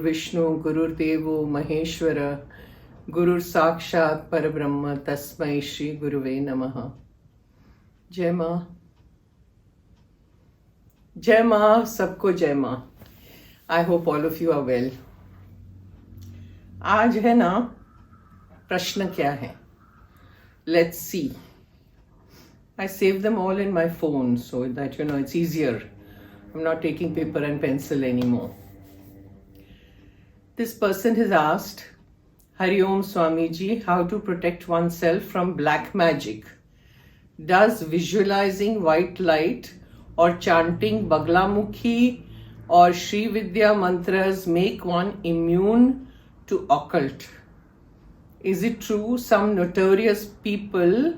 विष्णु गुरुर्देवो महेश्वर गुरुर साक्षात परब्रह्म तस्मै श्री गुरुवे नमः। जय माँ, सबको जय माँ। I hope all of you are well. आज है ना, प्रश्न क्या है, let's see. I save them all in my phone so that it's easier. I'm not taking paper and pencil anymore. This person has asked, Hari Om Swamiji, how to protect oneself from black magic? Does visualizing white light or chanting Baglamukhi or Sri Vidya mantras make one immune to occult? Is it true some notorious people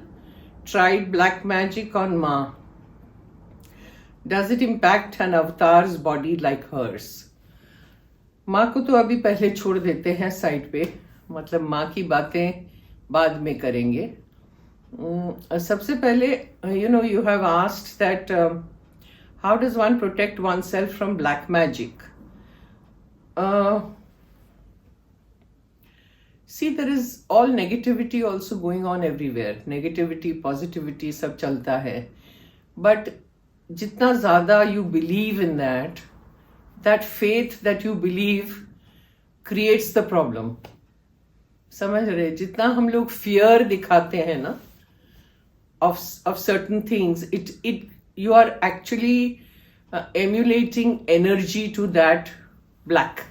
tried black magic on Ma? Does it impact an avatar's body like hers? माँ को तो अभी पहले छोड़ देते हैं side पे, मतलब माँ की बातें बाद में करेंगे। सबसे पहले you have asked that how does one protect oneself from black magic? See, there is all negativity also going on everywhere. Negativity, positivity सब चलता है, but जितना ज़्यादा you believe in that faith that you believe creates the problem. समझ रहे? जितना हम लोग fear दिखाते हैं ना of certain things, you are actually emulating energy to that black.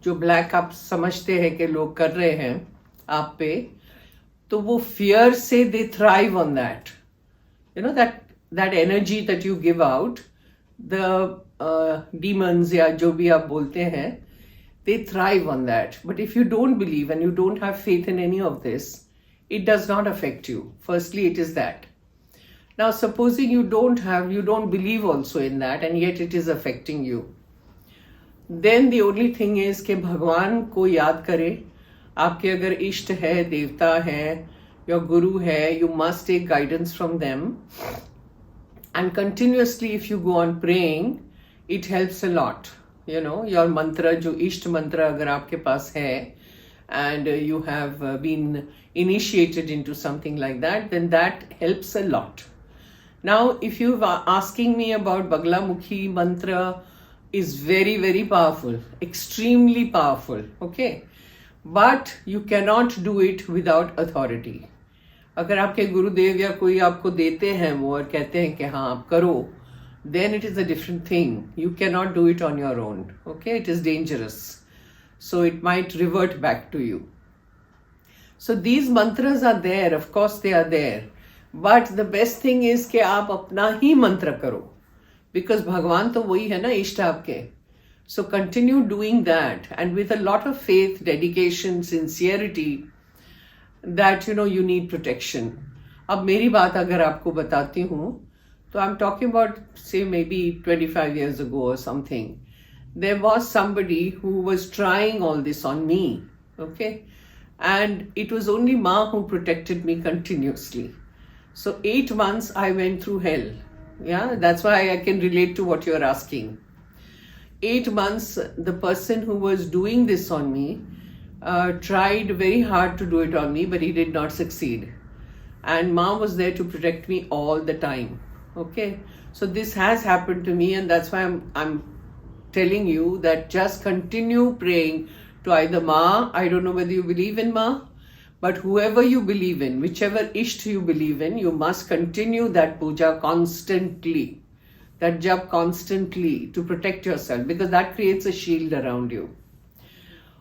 जो black आप समझते हैं कि लोग कर रहे हैं आप पे, तो वो fear से they thrive on that. That energy that you give out, the demons या जो भी आप बोलते हैं, they thrive on that. But if you don't believe and you don't have faith in any of this, it does not affect you. Firstly, it is that. Now, supposing you don't believe also in that, and yet it is affecting you, then the only thing is कि भगवान को याद करें। आपके अगर इष्ट है, देवता है, your guru है, you must take guidance from them. And continuously if you go on praying, it helps a lot. Your mantra, जो इष्ट मंत्र अगर आपके पास है, and you have been initiated into something like that, then that helps a lot. Now, if you are asking me about Baglamukhi mantra, is very, very powerful, extremely powerful, okay? But you cannot do it without authority. अगर आपके गुरुदेव या कोई आपको देते हैं वो और कहते हैं कि हाँ आप करो, then it is a different thing. You cannot do it on your own, okay? It is dangerous. So it might revert back to you. So these mantras are there, of course they are there. But the best thing is कि आप अपना ही मंत्र करो. Because भगवान तो वही है ना इष्ट आपके. So continue doing that, and with a lot of faith, dedication, sincerity, that you need protection. अब मेरी बात अगर आपको बताती हूँ, तो I'm talking about say maybe 25 years ago or something. There was somebody who was trying all this on me, okay? And it was only Ma who protected me continuously. So 8 months I went through hell. Yeah, that's why I can relate to what you're asking. 8 months, the person who was doing this on me tried very hard to do it on me, but he did not succeed. And Ma was there to protect me all the time. Okay, so this has happened to me, and that's why I'm telling you that just continue praying to either Ma. I don't know whether you believe in Ma, but whoever you believe in, whichever ishta you believe in, you must continue that puja constantly, that jap constantly to protect yourself, because that creates a shield around you.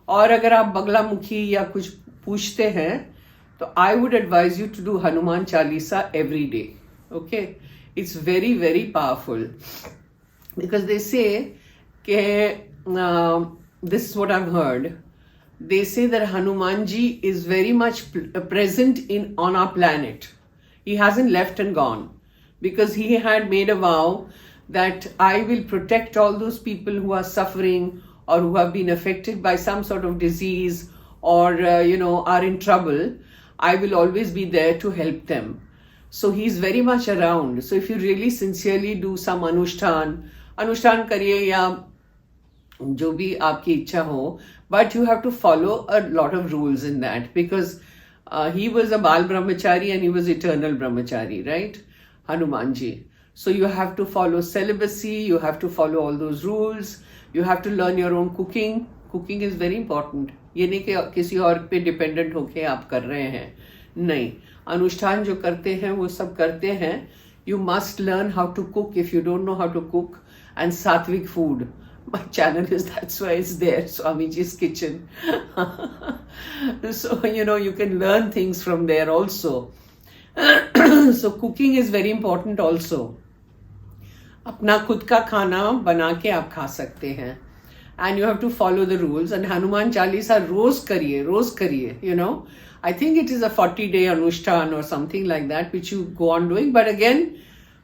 और अगर आप बगलामुखी या कुछ पूछते हैं, तो I would advise you to do Hanuman Chalisa every day. Okay, it's very, very powerful, because they say this is what I've heard. They say that Hanumanji is very much present on our planet. He hasn't left and gone, because he had made a vow that I will protect all those people who are suffering or who have been affected by some sort of disease or are in trouble. I will always be there to help them. So he's very much around. So if you really sincerely do some अनुष्ठान करिए, या जो भी आपकी इच्छा हो, but you have to follow a lot of rules in that, because he was a Bal Brahmachari and he was eternal Brahmachari, right? Hanuman ji. So you have to follow celibacy, you have to follow all those rules, you have to learn your own cooking. Cooking is very important. ये नहीं कि किसी और पे dependent होके आप कर रहे हैं, नहीं. अनुष्ठान जो करते हैं वो सब करते हैं. You must learn how to cook if you don't know how to cook. And Satvik food. My channel is, that's why it's there, Swamiji's Kitchen. So, you can learn things from there also. So cooking is very important also. अपना खुद का खाना बना के आप खा सकते हैं. And you have to follow the rules. And Hanuman Chalisa रोज करिए, I think it is a 40-day अनुष्ठान or something like that, which you go on doing. But again,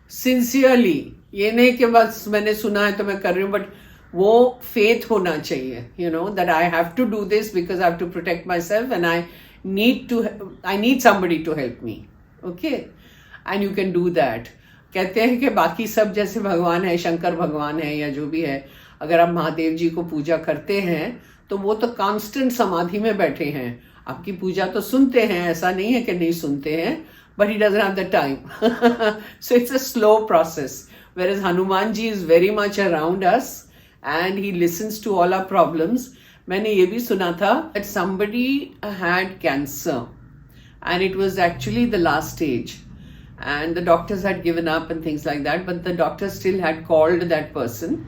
sincerely, ये नहीं कि बस मैंने सुना है तो मैं कर रही हूँ, but वो faith होना चाहिए, that I have to do this because I have to protect myself and I need somebody to help me. Okay? And you can do that. कहते हैं कि बाकी सब जैसे भगवान है, शंकर भगवान है या जो भी है, अगर आप महादेव जी को पूजा करते हैं तो वो तो कांस्टेंट समाधि में बैठे हैं. आपकी पूजा तो सुनते हैं, ऐसा नहीं है कि नहीं सुनते हैं, but he doesn't have the time. So it's a slow process. Whereas Hanuman ji is very much around us and he listens to all our problems. मैंने ये भी सुना था that somebody had cancer and it was actually the last stage. And the doctors had given up and things like that, but the doctors still had called that person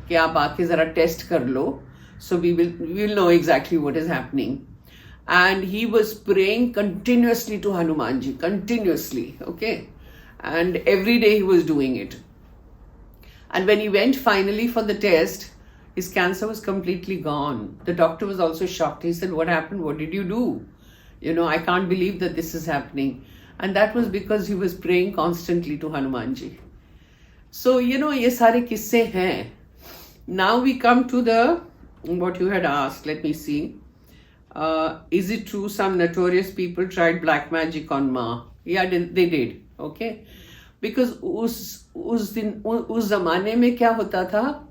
कि आप आके जरा test कर लो, so we will know exactly what is happening. And he was praying continuously to Hanuman ji, continuously, okay, and every day he was doing it. And when he went finally for the test, his cancer was completely gone. The doctor was also shocked. He said, what happened? What did you do? I can't believe that this is happening. And that was because he was praying constantly to Hanuman ji. So, ये सारे किस्से हैं. Now we come to what you had asked. Let me see. Is it true some notorious people tried black magic on Ma? Yeah, they did. Okay. Because उस ज़माने में क्या होता था?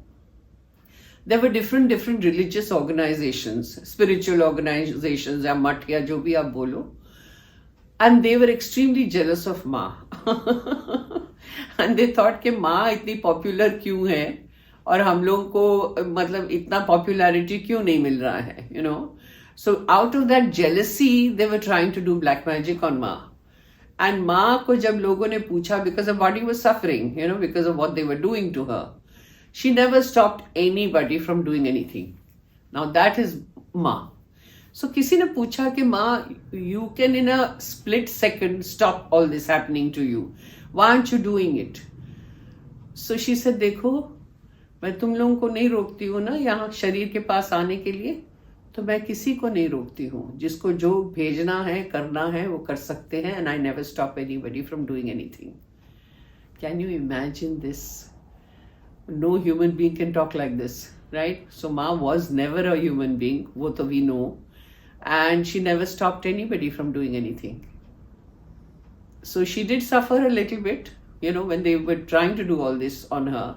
There were different religious organizations, spiritual organizations या मठ या जो भी आप बोलो. And they were extremely jealous of Ma. And they thought कि माँ इतनी पॉपुलर क्यों है और हम लोग को मतलब इतना पॉपुलैरिटी क्यों नहीं मिल रहा है, So out of that jealousy, they were trying to do black magic on Ma. And माँ को जब लोगों ने पूछा, because her body was suffering, because of what they were doing to her, she never stopped anybody from doing anything. Now that is Ma. So किसी ने पूछा कि माँ, you can in a split second stop all this happening to you. Why aren't you doing it? So she said, देखो, मैं तुम लोगों को नहीं रोकती हूँ ना यहाँ शरीर के पास आने के लिए, तो मैं किसी को नहीं रोकती हूँ. जिसको जो भेजना है, करना है, वो कर सकते हैं. And I never stop anybody from doing anything. Can you imagine this? No human being can talk like this, right? So Ma was never a human being, वो तो we know. And she never stopped anybody from doing anything. So she did suffer a little bit, when they were trying to do all this on her.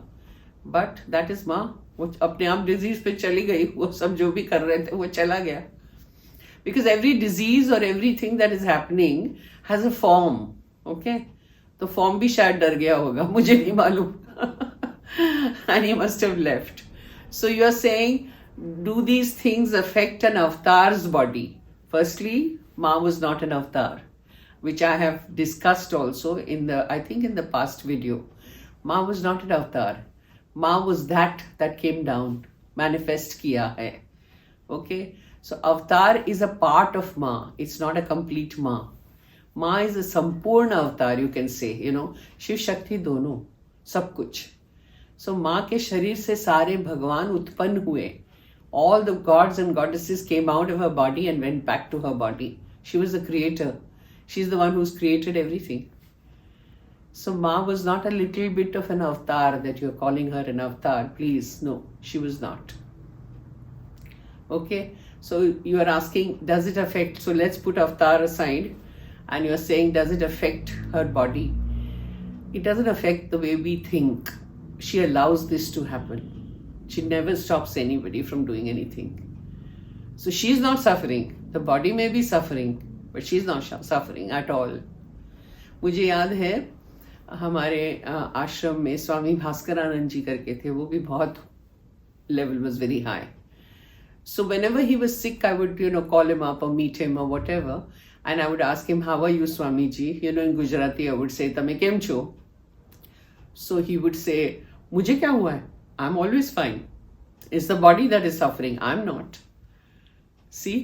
But that is Ma. वो अपने आप disease पे चली गई. वो सब जो भी कर रहे थे वो चला गया. Because every disease or everything that is happening has a form. Okay? तो form भी शायद डर गया होगा. मुझे नहीं मालूम. And he must have left. So you are saying, do these things affect an avatar's body? Firstly, Ma was not an avatar, which I have discussed also in the past video. Ma was not an avatar. Ma was that came down, manifest kiya hai. Okay? So avatar is a part of Ma. It's not a complete Ma. Ma is a sampurna avatar, you can say, Shiv Shakti dono, sab kuch. So माँ के शरीर से सारे भगवान उत्पन्न हुए. All the gods and goddesses came out of her body and went back to her body. She was the creator. She's the one who's created everything. So Ma was not a little bit of an avatar that you're calling her an avatar. Please, no, she was not. Okay, so you are asking, does it affect? So let's put avatar aside, and you're saying, does it affect her body? It doesn't affect the way we think. She allows this to happen. She never stops anybody from doing anything. So she's not suffering. The body may be suffering, but she's not suffering at all. मुझे याद है हमारे आश्रम में स्वामी भास्करानंद जी करके थे, वो भी बहुत level was very high. So whenever he was sick, I would, call him up or meet him or whatever, and I would ask him, "How are you, Swamiji?" In Gujarati, I would say, "Tame kem cho?" So he would say, "Mujhe kya hua hai? I'm always fine. It's the body that is suffering. I'm not." See?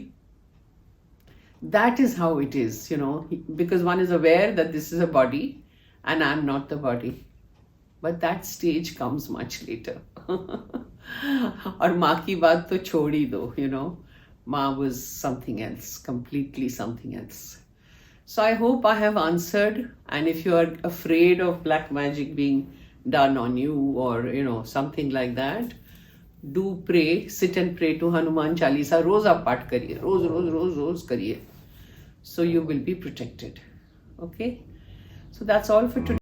That is how it is, because one is aware that this is a body and I'm not the body. But that stage comes much later. और माँ की बात तो छोड़ ही दो, माँ was something else, completely something else. So I hope I have answered, and if you are afraid of black magic being done on you or something like that, do pray, sit and pray to Hanuman Chalisa. रोज आप पाठ करिए, रोज करिए. So you will be protected. Okay? So that's all for today.